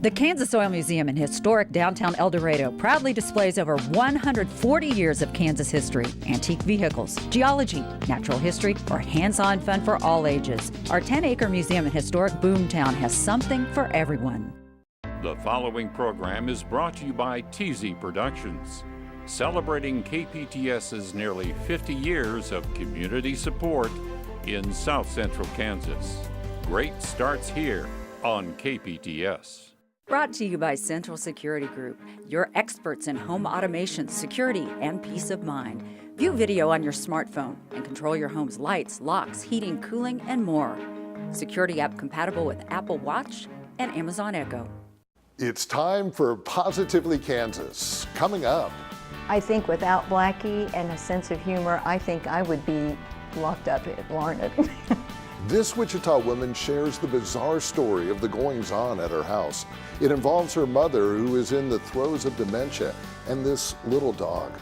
The Kansas Oil Museum in historic downtown El Dorado proudly displays over 140 years of Kansas history, antique vehicles, geology, natural history, or hands-on fun for all ages. Our 10-acre museum in historic Boomtown has something for everyone. The following program is brought to you by TZ Productions, celebrating KPTS's nearly 50 years of community support in South Central Kansas. Great starts here on KPTS. Brought to you by Central Security Group, your experts in home automation, security, and peace of mind. View video on your smartphone and control your home's lights, locks, heating, cooling, and more. Security app compatible with Apple Watch and Amazon Echo. It's time for Positively Kansas. Coming up. I think without Blackie and a sense of humor, I think I would be locked up at Larned. This Wichita woman shares the bizarre story of the goings-on at her house. It involves her mother, who is in the throes of dementia, and this little dog.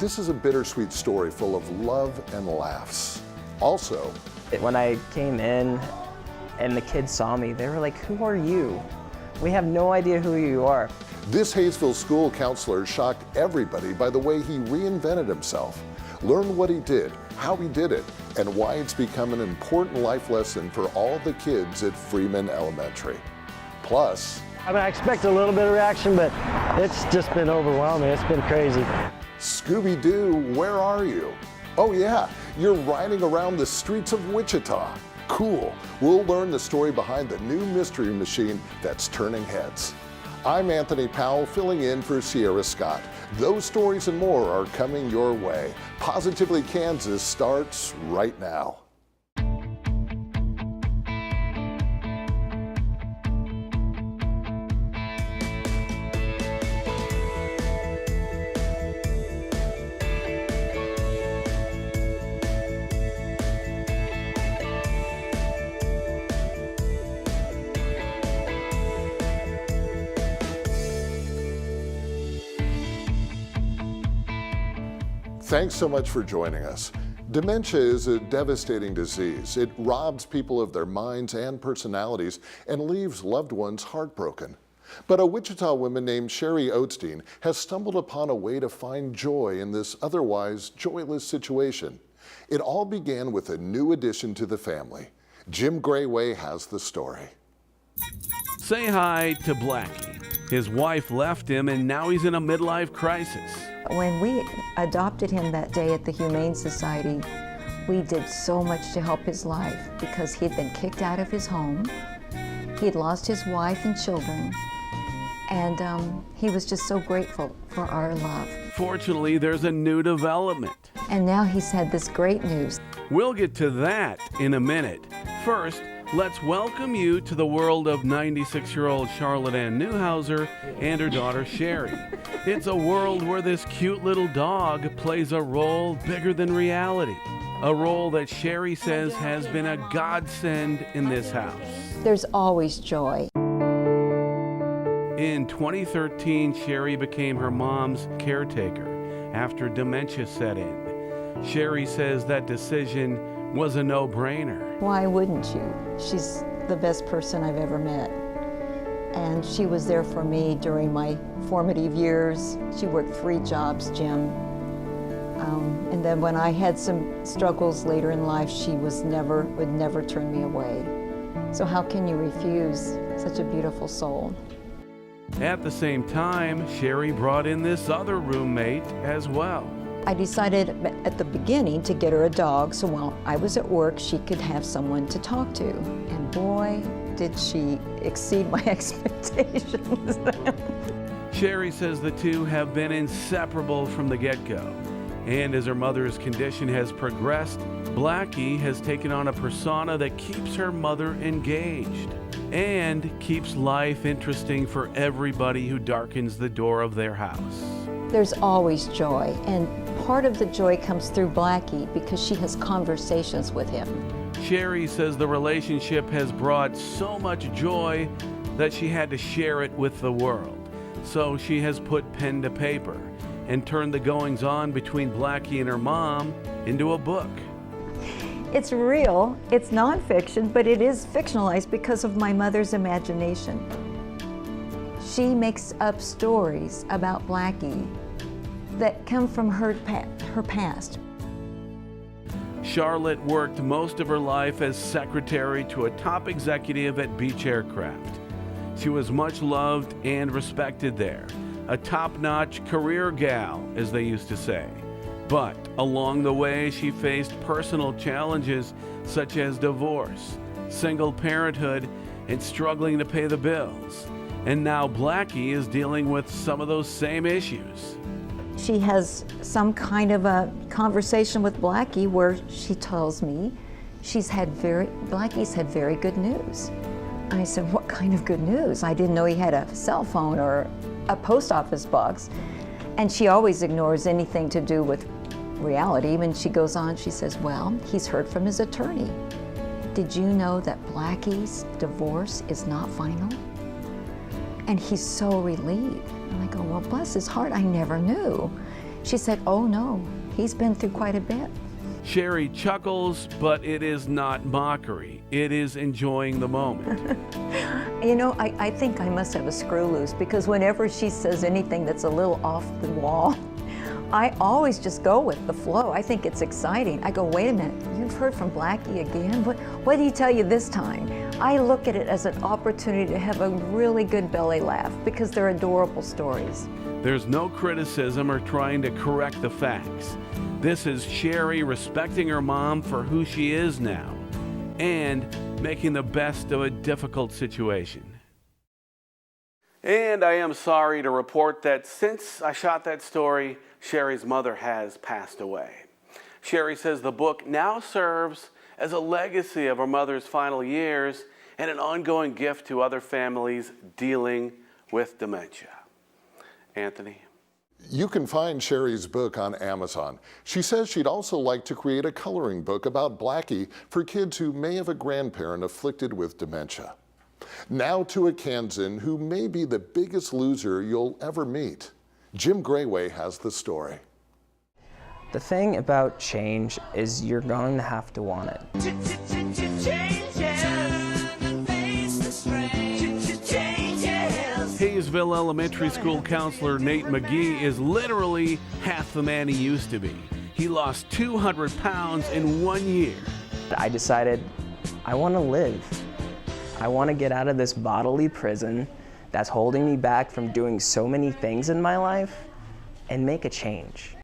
This is a bittersweet story full of love and laughs. Also, when I came in and the kids saw me, they were like, "Who are you? We have no idea who you are." this Hayesville school counselor shocked everybody by the way he reinvented himself. Learn what he did, how he did it, and why it's become an important life lesson for all the kids at Freeman Elementary. Plus, I expect a little bit of reaction, but it's just been overwhelming. It's been crazy. Scooby-Doo, where are you? Oh yeah, you're riding around the streets of Wichita. Cool. We'll learn the story behind the new mystery machine that's turning heads. I'm Anthony Powell, filling in for Sierra Scott. Those stories and more are coming your way. Positively Kansas starts right now. Thanks so much for joining us. Dementia is a devastating disease. It robs people of their minds and personalities and leaves loved ones heartbroken. But a Wichita woman named Sherry Oatstein has stumbled upon a way to find joy in this otherwise joyless situation. It all began with a new addition to the family. Jim Grayway has the story. Say hi to Blackie. His wife left him and now he's in a midlife crisis. When we adopted him that day at the Humane Society, we did so much to help his life because he'd been kicked out of his home, he'd lost his wife and children, and he was just so grateful for our love. Fortunately, there's a new development. And now he's had this great news. We'll get to that in a minute. First, let's welcome you to the world of 96-year-old Charlotte Ann Newhouser and her daughter Sherry. It's a world where this cute little dog plays a role bigger than reality. A role that Sherry says has been a godsend in this house. There's always joy. In 2013, Sherry became her mom's caretaker after dementia set in. Sherry says that decision was a no-brainer. Why wouldn't you? She's the best person I've ever met. And she was there for me during my formative years. She worked 3 jobs, Jim. And then when I had some struggles later in life, she would never turn me away. So how can you refuse such a beautiful soul? At the same time, Sherry brought in this other roommate as well. I decided at the beginning to get her a dog, so while I was at work, she could have someone to talk to. And boy, did she exceed my expectations. Sherry says the two have been inseparable from the get-go. And as her mother's condition has progressed, Blackie has taken on a persona that keeps her mother engaged and keeps life interesting for everybody who darkens the door of their house. There's always joy, and part of the joy comes through Blackie because she has conversations with him. Sherry says the relationship has brought so much joy that she had to share it with the world. So she has put pen to paper and turned the goings-on between Blackie and her mom into a book. It's real, it's nonfiction, but it is fictionalized because of my mother's imagination. she makes up stories about Blackie that come from her past. Charlotte worked most of her life as secretary to a top executive at Beach Aircraft. She was much loved and respected there, a top-notch career gal, as they used to say. But along the way, she faced personal challenges such as divorce, single parenthood, and struggling to pay the bills. And now Blackie is dealing with some of those same issues. She has some kind of a conversation with Blackie where she tells me Blackie's had very good news. I said, what kind of good news? I didn't know he had a cell phone or a post office box. And she always ignores anything to do with reality. Even she goes on, she says, well, he's heard from his attorney. Did you know that Blackie's divorce is not final? And he's so relieved. And I go, well, bless his heart, I never knew. She said, oh no, he's been through quite a bit. Sherry chuckles, but it is not mockery. It is enjoying the moment. You know, I think I must have a screw loose, because whenever she says anything that's a little off the wall, I always just go with the flow. I think it's exciting. I go, wait a minute, you've heard from Blackie again? What did he tell you this time? I look at it as an opportunity to have a really good belly laugh, because they're adorable stories. There's no criticism or trying to correct the facts. This is Sherry respecting her mom for who she is now and making the best of a difficult situation. And I am sorry to report that since I shot that story, Sherry's mother has passed away. Sherry says the book now serves as a legacy of her mother's final years and an ongoing gift to other families dealing with dementia. Anthony? You can find Sherry's book on Amazon. She says she'd also like to create a coloring book about Blackie for kids who may have a grandparent afflicted with dementia. Now to a Kansan who may be the biggest loser you'll ever meet. Jim Grayway has the story. The thing about change is you're going to have to want it. Hayesville Elementary School counselor Nate McGee is literally half the man he used to be. He lost 200 pounds in 1 year. I decided I want to live. I want to get out of this bodily prison that's holding me back from doing so many things in my life and make a change.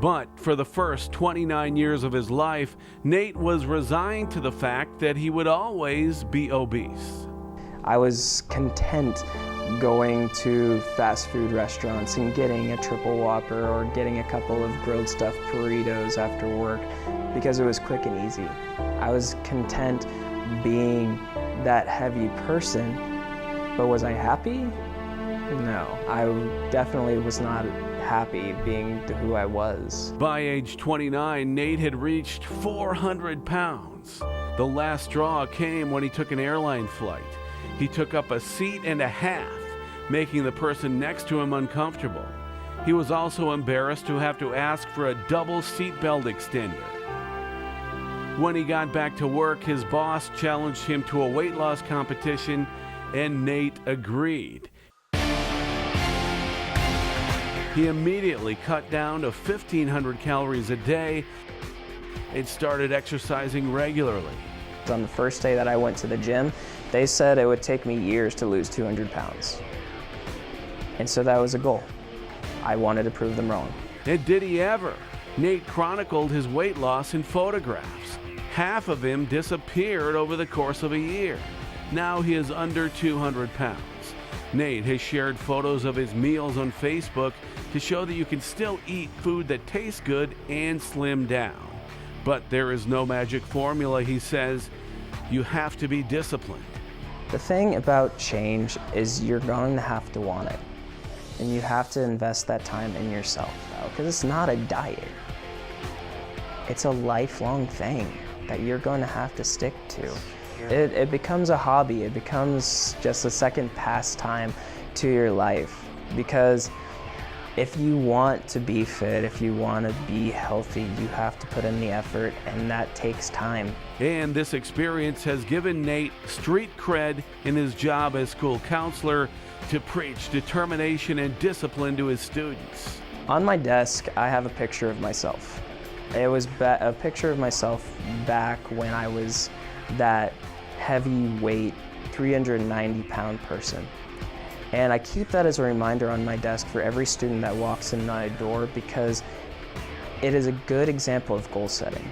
But for the first 29 years of his life, Nate was resigned to the fact that he would always be obese. I was content going to fast food restaurants and getting a triple Whopper or getting a couple of grilled stuffed burritos after work because it was quick and easy. I was content being that heavy person, but was I happy? No, I definitely was not happy being who I was. By age 29, Nate had reached 400 pounds. The last straw came when he took an airline flight. He took up a seat and a half, making the person next to him uncomfortable. He was also embarrassed to have to ask for a double seatbelt extender. When he got back to work, his boss challenged him to a weight loss competition, and Nate agreed. He immediately cut down to 1,500 calories a day and started exercising regularly. On the first day that I went to the gym, they said it would take me years to lose 200 pounds. And so that was a goal. I wanted to prove them wrong. And did he ever? Nate chronicled his weight loss in photographs. Half of him disappeared over the course of a year. Now he is under 200 pounds. Nate has shared photos of his meals on Facebook to show that you can still eat food that tastes good and slim down. But there is no magic formula, he says. You have to be disciplined. The thing about change is you're going to have to want it. And you have to invest that time in yourself, though, because it's not a diet. It's a lifelong thing that you're going to have to stick to. It becomes a hobby. It becomes just a second pastime to your life, because If you want to be fit, if you want to be healthy, you have to put in the effort, and that takes time. And this experience has given Nate street cred in his job as school counselor to preach determination and discipline to his students. On my desk, I have a picture of myself. It was a picture of myself back when I was that heavyweight, 390-pound person. And I keep that as a reminder on my desk for every student that walks in my door, because it is a good example of goal setting.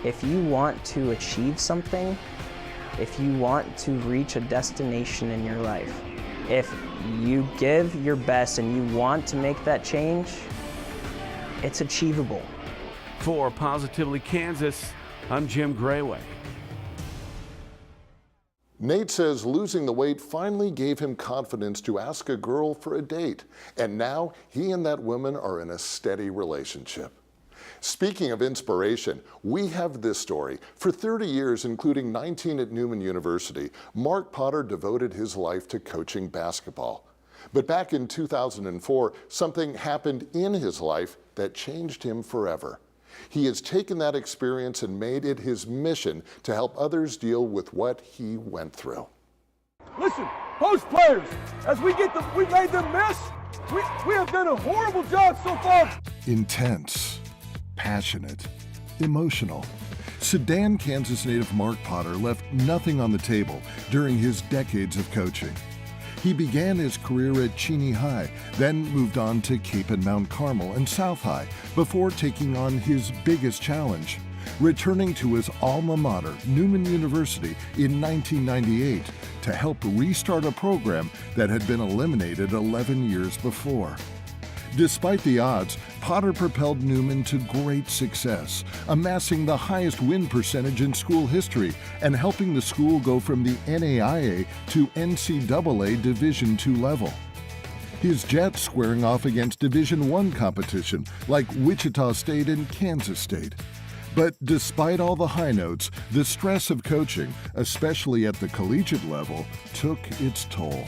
If you want to achieve something, if you want to reach a destination in your life, if you give your best and you want to make that change, it's achievable. For Positively Kansas, I'm Jim Grayway. Nate says losing the weight finally gave him confidence to ask a girl for a date. And now he and that woman are in a steady relationship. Speaking of inspiration, we have this story. For 30 years, including 19 at Newman University, Mark Potter devoted his life to coaching basketball. But back in 2004, something happened in his life that changed him forever. He has taken that experience and made it his mission to help others deal with what he went through. Listen, post players, as we made them miss, we have done a horrible job so far. Intense, passionate, emotional. Sedan, Kansas native Mark Potter left nothing on the table during his decades of coaching. He began his career at Cheney High, then moved on to Cape and Mount Carmel and South High before taking on his biggest challenge, returning to his alma mater, Newman University, in 1998 to help restart a program that had been eliminated 11 years before. Despite the odds, Potter propelled Newman to great success, amassing the highest win percentage in school history and helping the school go from the NAIA to NCAA Division II level. His Jets squaring off against Division I competition like Wichita State and Kansas State. But despite all the high notes, the stress of coaching, especially at the collegiate level, took its toll.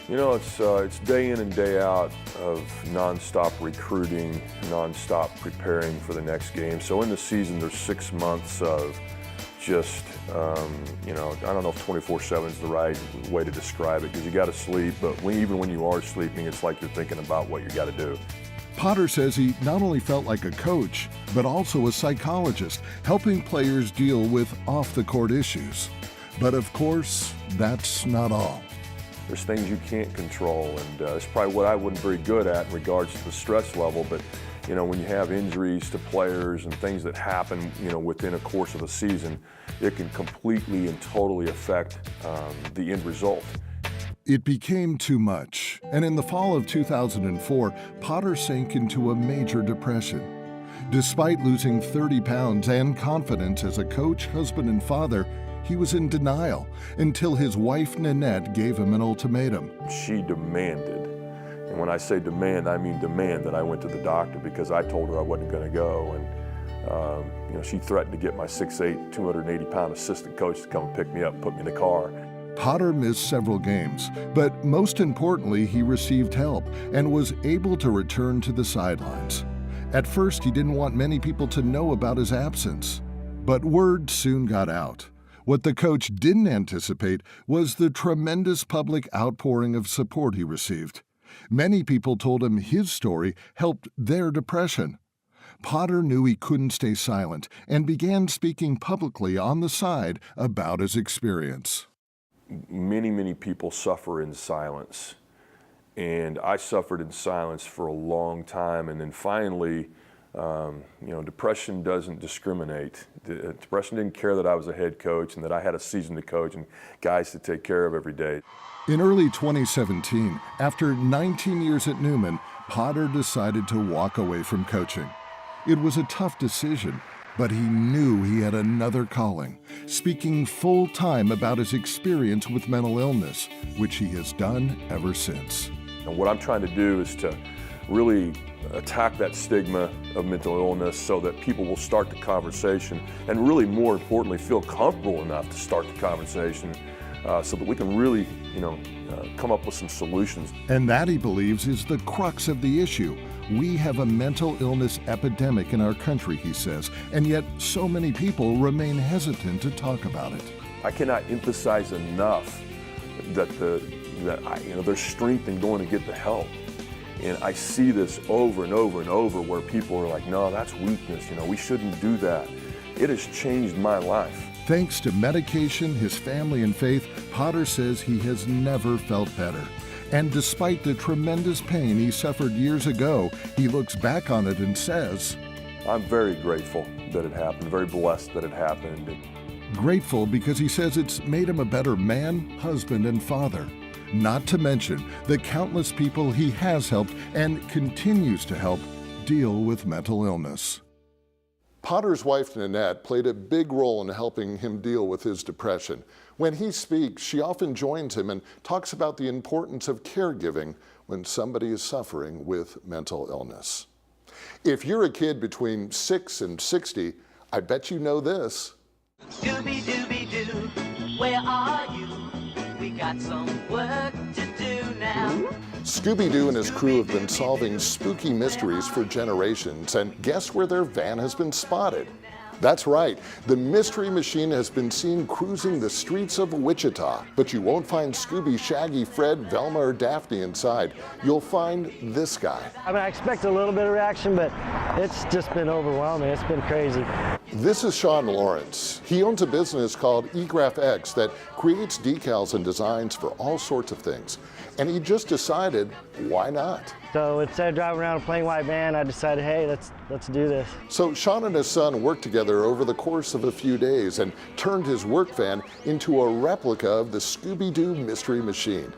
You know, it's day in and day out of nonstop recruiting, nonstop preparing for the next game. So in the season, there's 6 months of just, you know, I don't know if 24/7 is the right way to describe it, because you got to sleep, but even when you are sleeping, it's like you're thinking about what you got to do. Potter says he not only felt like a coach, but also a psychologist, helping players deal with off-the-court issues. But of course, that's not all. There's things you can't control, and it's probably what I wasn't very good at in regards to the stress level, but you know, when you have injuries to players and things that happen, you know, within a course of a season, it can completely and totally affect the end result. It became too much, and in the fall of 2004, Potter sank into a major depression. Despite losing 30 pounds and confidence as a coach, husband, and father, he was in denial until his wife, Nanette, gave him an ultimatum. She demanded, and when I say demand, I mean demand, that I went to the doctor because I told her I wasn't going to go. And you know, she threatened to get my 6'8", 280-pound assistant coach to come and pick me up and put me in the car. Potter missed several games, but most importantly, he received help and was able to return to the sidelines. At first, he didn't want many people to know about his absence, but word soon got out. What the coach didn't anticipate was the tremendous public outpouring of support he received. Many people told him his story helped their depression. Potter knew he couldn't stay silent and began speaking publicly on the side about his experience. Many people suffer in silence, and I suffered in silence for a long time, and then finally, you know, depression doesn't discriminate. Depression didn't care that I was a head coach and that I had a season to coach and guys to take care of every day. In early 2017, after 19 years at Newman, Potter decided to walk away from coaching. It was a tough decision, but he knew he had another calling, speaking full-time about his experience with mental illness, which he has done ever since. And what I'm trying to do is to really attack that stigma of mental illness so that people will start the conversation and really, more importantly, feel comfortable enough to start the conversation so that we can really, you know, come up with some solutions. And that, he believes, is the crux of the issue. We have a mental illness epidemic in our country, he says, and yet so many people remain hesitant to talk about it. I cannot emphasize enough that there's strength in going to get the help. And I see this over and over and over where people are like, no, that's weakness, we shouldn't do that. It has changed my life. Thanks to medication, his family, and faith, Potter says he has never felt better. And despite the tremendous pain he suffered years ago, he looks back on it and says, I'm very grateful that it happened, very blessed that it happened. Grateful because he says it's made him a better man, husband, and father. Not to mention the countless people he has helped and continues to help deal with mental illness. Potter's wife, Nanette, played a big role in helping him deal with his depression. When he speaks, she often joins him and talks about the importance of caregiving when somebody is suffering with mental illness. If you're a kid between 6 and 60, I bet you know this. Scooby-Dooby-Doo, where are you? We got some work to do now. Scooby-Doo and his crew have been solving spooky mysteries for generations, and guess where their van has been spotted? That's right, the Mystery Machine has been seen cruising the streets of Wichita, but you won't find Scooby, Shaggy, Fred, Velma, or Daphne inside. You'll find this guy. I expect a little bit of reaction, but it's just been overwhelming. It's been crazy. This is Shawn Lawrence. He owns a business called eGraphX that creates decals and designs for all sorts of things. And he just decided, why not? So instead of driving around a plain white van, I decided, hey, let's do this. So Shawn and his son worked together over the course of a few days and turned his work van into a replica of the Scooby-Doo Mystery Machine.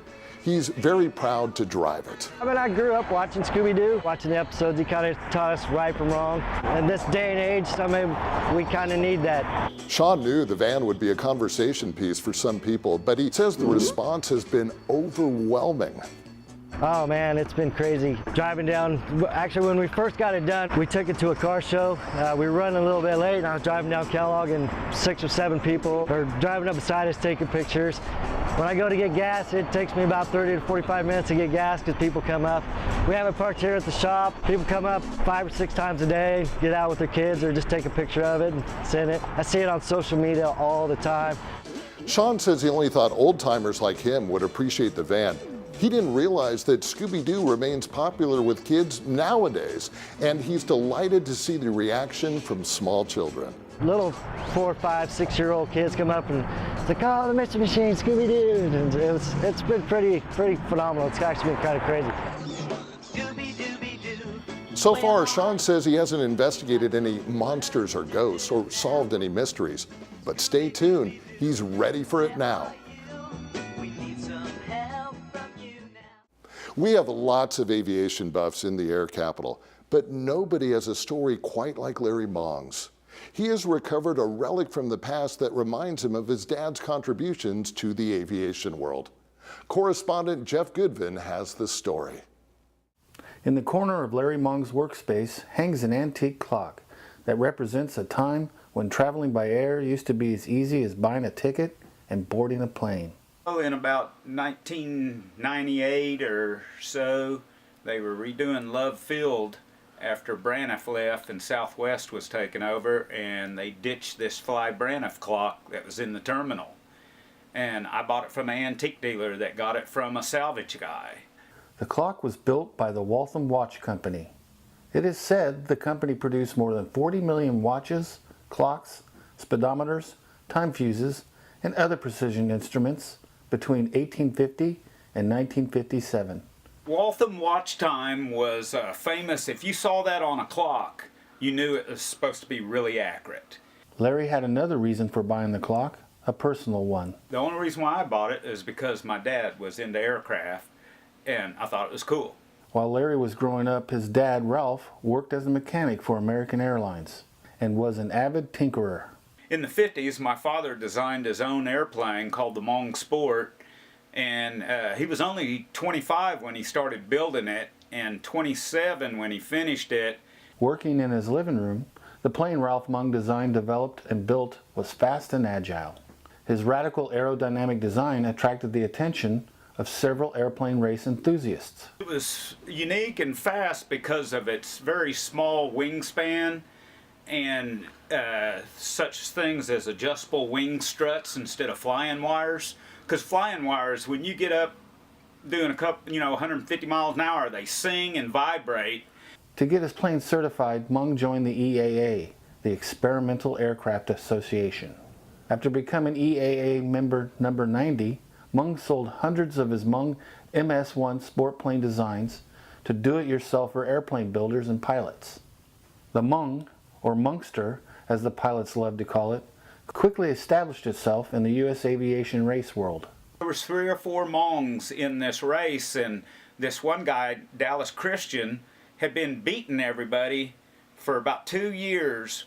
He's very proud to drive it. I grew up watching Scooby-Doo, watching the episodes. He kind of taught us right from wrong. In this day and age, we kind of need that. Shawn knew the van would be a conversation piece for some people, but he says the response has been overwhelming. Oh man, it's been crazy. Driving down, actually when we first got it done, we took it to a car show. We were running a little bit late and I was driving down Kellogg and 6 or 7 people are driving up beside us taking pictures. When I go to get gas, it takes me about 30 to 45 minutes to get gas because people come up. We have it parked here at the shop. People come up 5 or 6 times a day, get out with their kids or just take a picture of it and send it. I see it on social media all the time. Shawn says he only thought old-timers like him would appreciate the van. He didn't realize that Scooby-Doo remains popular with kids nowadays, and he's delighted to see the reaction from small children. Little 4, 5, 6-year-old kids come up and it's like, oh, the Mystery Machine, Scooby-Doo. And it's been pretty phenomenal. It's actually been kind of crazy. So far, Shawn says he hasn't investigated any monsters or ghosts or solved any mysteries. But stay tuned, he's ready for it now. We have lots of aviation buffs in the air capital, but nobody has a story quite like Larry Mong's. He has recovered a relic from the past that reminds him of his dad's contributions to the aviation world. Correspondent Jeff Goodman has the story. In the corner of Larry Mong's workspace hangs an antique clock that represents a time when traveling by air used to be as easy as buying a ticket and boarding a plane. In about 1998 or so, they were redoing Love Field after Braniff left and Southwest was taken over, and they ditched this Fly Braniff clock that was in the terminal. And I bought it from an antique dealer that got it from a salvage guy. The clock was built by the Waltham Watch Company. It is said the company produced more than 40 million watches, clocks, speedometers, time fuses, and other precision instruments between 1850 and 1957. Waltham watch time was famous. If you saw that on a clock, you knew it was supposed to be really accurate. Larry had another reason for buying the clock, a personal one. The only reason why I bought it is because my dad was into aircraft and I thought it was cool. While Larry was growing up, his dad, Ralph, worked as a mechanic for American Airlines and was an avid tinkerer. In the 50s, my father designed his own airplane called the Mong Sport, and he was only 25 when he started building it and 27 when he finished it. Working in his living room, the plane Ralph Mong designed, developed, and built was fast and agile. His radical aerodynamic design attracted the attention of several airplane race enthusiasts. It was unique and fast because of its very small wingspan and such things as adjustable wing struts instead of flying wires. Because flying wires, when you get up doing a couple, 150 miles an hour, they sing and vibrate. To get his plane certified, Mung joined the EAA, the Experimental Aircraft Association. After becoming EAA member number 90, Mung sold hundreds of his Mung MS-1 sport plane designs to do-it-yourselfer airplane builders and pilots. The Mung, or Mungster, as the pilots love to call it, quickly established itself in the U.S. aviation race world. There was 3 or 4 Mongs in this race, and this one guy, Dallas Christian, had been beating everybody for about 2 years.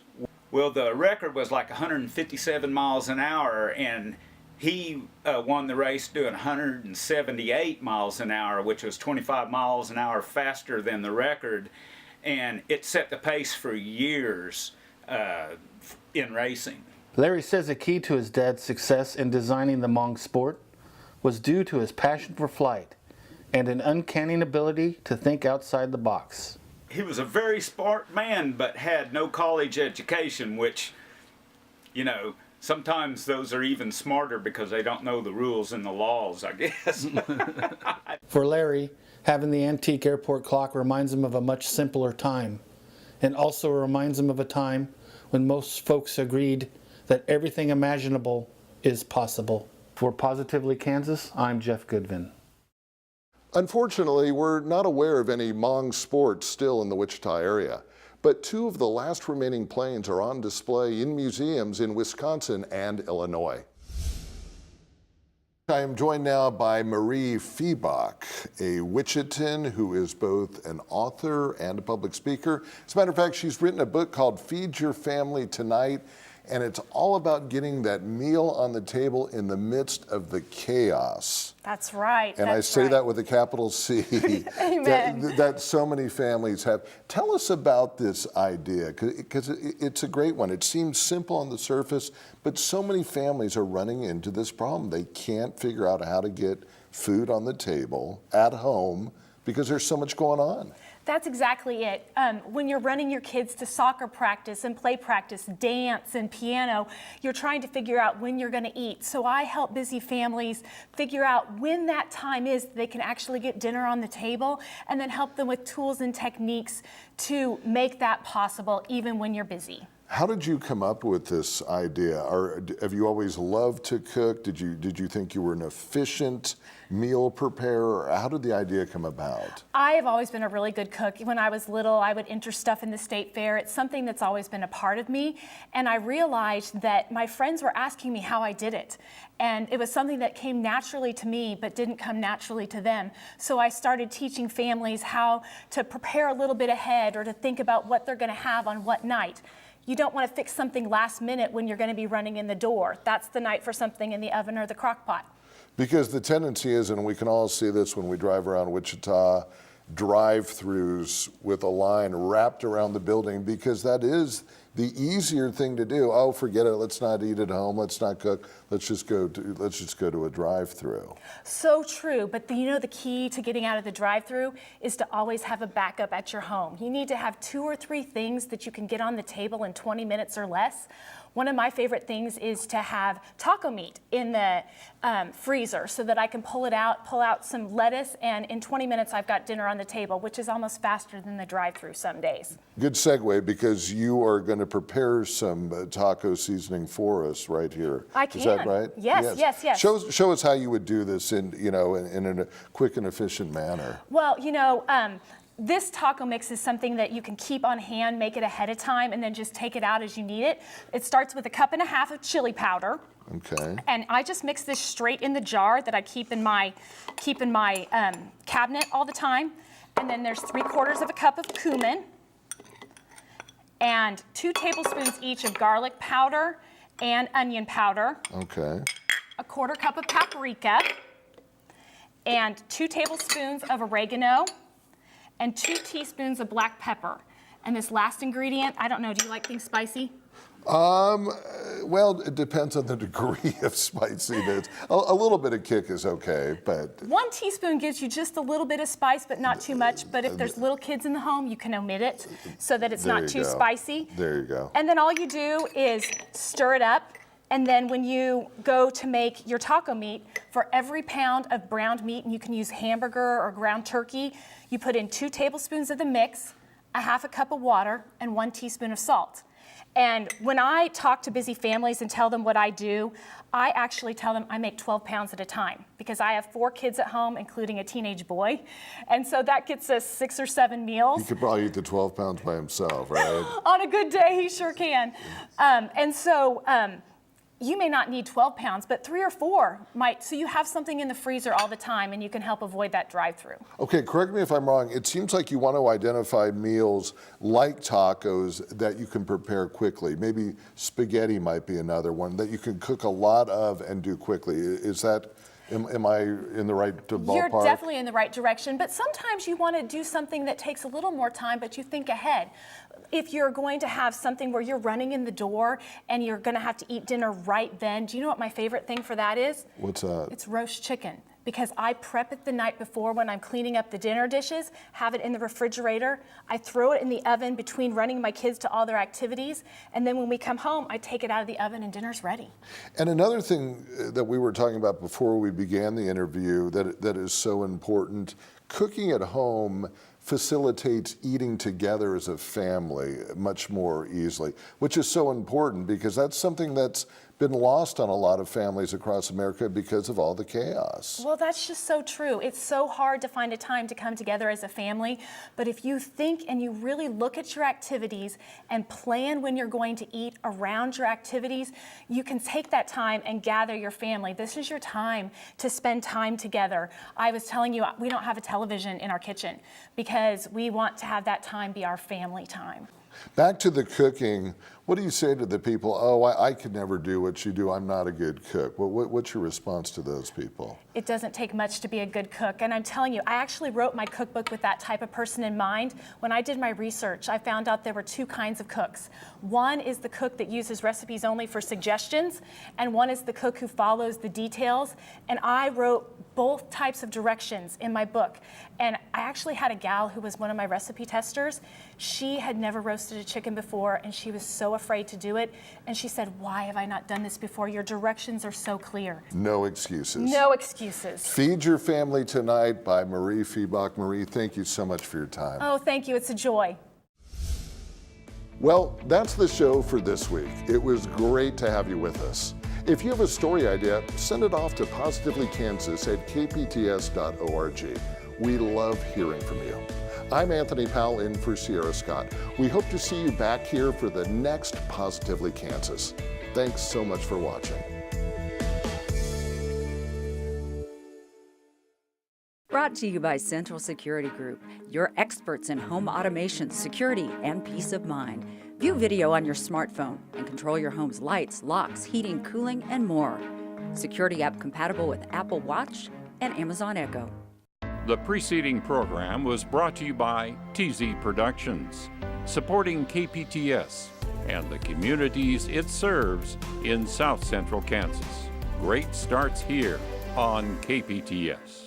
Well, the record was like 157 miles an hour, and he won the race doing 178 miles an hour, which was 25 miles an hour faster than the record, and it set the pace for years in racing. Larry says a key to his dad's success in designing the Mung sport was due to his passion for flight and an uncanny ability to think outside the box. He was a very smart man, but had no college education, which, sometimes those are even smarter because they don't know the rules and the laws, I guess. For Larry, having the antique airport clock reminds him of a much simpler time, and also reminds him of a time when most folks agreed that everything imaginable is possible. For Positively Kansas, I'm Jeff Goodman. Unfortunately, we're not aware of any Mung sports still in the Wichita area, but 2 of the last remaining planes are on display in museums in Wisconsin and Illinois. I am joined now by Marie Fille, a Wichitan who is both an author and a public speaker. As a matter of fact, she's written a book called Feed Your Family Tonight, and it's all about getting that meal on the table in the midst of the chaos. That's right. And I say that with a capital C. Amen. that so many families have. Tell us about this idea, because it's a great one. It seems simple on the surface, but so many families are running into this problem. They can't figure out how to get food on the table at home because there's so much going on. That's exactly it. When you're running your kids to soccer practice and play practice, dance and piano, you're trying to figure out when you're going to eat. So I help busy families figure out when that time is that they can actually get dinner on the table, and then help them with tools and techniques to make that possible even when you're busy. How did you come up with this idea? Or have you always loved to cook? Did you think you were an efficient meal preparer? How did the idea come about? I have always been a really good cook. When I was little, I would enter stuff in the state fair. It's something that's always been a part of me. And I realized that my friends were asking me how I did it. And it was something that came naturally to me, but didn't come naturally to them. So I started teaching families how to prepare a little bit ahead, or to think about what they're going to have on what night. You don't want to fix something last minute when you're going to be running in the door. That's the night for something in the oven or the crock pot. Because the tendency is, and we can all see this when we drive around Wichita, drive-throughs with a line wrapped around the building, because that is the easier thing to do. Oh, forget it. Let's not eat at home. Let's not cook. Let's just go to a drive-through. So true. But the key to getting out of the drive-through is to always have a backup at your home. You need to have 2 or 3 things that you can get on the table in 20 minutes or less. One of my favorite things is to have taco meat in the freezer so that I can pull out some lettuce, and in 20 minutes I've got dinner on the table, which is almost faster than the drive-through some days. Good segue, because you are going to prepare some taco seasoning for us right here. I can. Is that right? Yes. Show us how you would do this in a quick and efficient manner. Well, this taco mix is something that you can keep on hand, make it ahead of time, and then just take it out as you need it. It starts with 1.5 cups of chili powder. Okay. And I just mix this straight in the jar that I keep in my cabinet all the time. And then there's 3/4 cup of cumin, and 2 tablespoons each of garlic powder and onion powder. Okay. 1/4 cup of paprika, and 2 tablespoons of oregano, and 2 teaspoons of black pepper. And this last ingredient, I don't know, do you like things spicy? Well, it depends on the degree of spiciness. A little bit of kick is okay, but 1 teaspoon gives you just a little bit of spice, but not too much. But if there's little kids in the home, you can omit it so that it's not too spicy. There you go. And then all you do is stir it up. And then when you go to make your taco meat, for every pound of ground meat, and you can use hamburger or ground turkey, you put in 2 tablespoons of the mix, a half a cup of water, and 1 teaspoon of salt. And when I talk to busy families and tell them what I do, I actually tell them I make 12 pounds at a time because I have 4 kids at home, including a teenage boy. And so that gets us 6 or 7 meals. He could probably eat the 12 pounds by himself, right? On a good day, he sure can. You may not need 12 pounds, but 3 or 4 might. So you have something in the freezer all the time and you can help avoid that drive-through. Okay, correct me if I'm wrong. It seems like you want to identify meals like tacos that you can prepare quickly. Maybe spaghetti might be another one that you can cook a lot of and do quickly. Is that, am I in the right ballpark? You're definitely in the right direction, but sometimes you want to do something that takes a little more time, but you think ahead. If you're going to have something where you're running in the door and you're going to have to eat dinner right then, do you know what my favorite thing for that is? What's that? It's roast chicken. Because I prep it the night before when I'm cleaning up the dinner dishes, have it in the refrigerator. I throw it in the oven between running my kids to all their activities. And then when we come home, I take it out of the oven and dinner's ready. And another thing that we were talking about before we began the interview that is so important, cooking at home facilitates eating together as a family much more easily, which is so important because that's something that's been lost on a lot of families across America because of all the chaos. Well, that's just so true. It's so hard to find a time to come together as a family, but if you think and you really look at your activities and plan when you're going to eat around your activities, you can take that time and gather your family. This is your time to spend time together. I was telling you, we don't have a television in our kitchen because we want to have that time be our family time. Back to the cooking, what do you say to the people, oh, I could never do what you do, I'm not a good cook? What's your response to those people? It doesn't take much to be a good cook. And I'm telling you, I actually wrote my cookbook with that type of person in mind. When I did my research, I found out there were 2 kinds of cooks. One is the cook that uses recipes only for suggestions, and one is the cook who follows the details. And I wrote both types of directions in my book. And I actually had a gal who was one of my recipe testers. She had never roasted a chicken before, and she was so afraid to do it. And she said, why have I not done this before? Your directions are so clear. No excuses. No excuses. Feed Your Family Tonight by Marie Fille. Marie, thank you so much for your time. Oh, thank you. It's a joy. Well, that's the show for this week. It was great to have you with us. If you have a story idea, send it off to positivelykansas@kpts.org. We love hearing from you. I'm Anthony Powell in for Sierra Scott. We hope to see you back here for the next Positively Kansas. Thanks so much for watching. Brought to you by Central Security Group, your experts in home automation, security, and peace of mind. View video on your smartphone and control your home's lights, locks, heating, cooling, and more. Security app compatible with Apple Watch and Amazon Echo. The preceding program was brought to you by TZ Productions, supporting KPTS and the communities it serves in South Central Kansas. Great starts here on KPTS.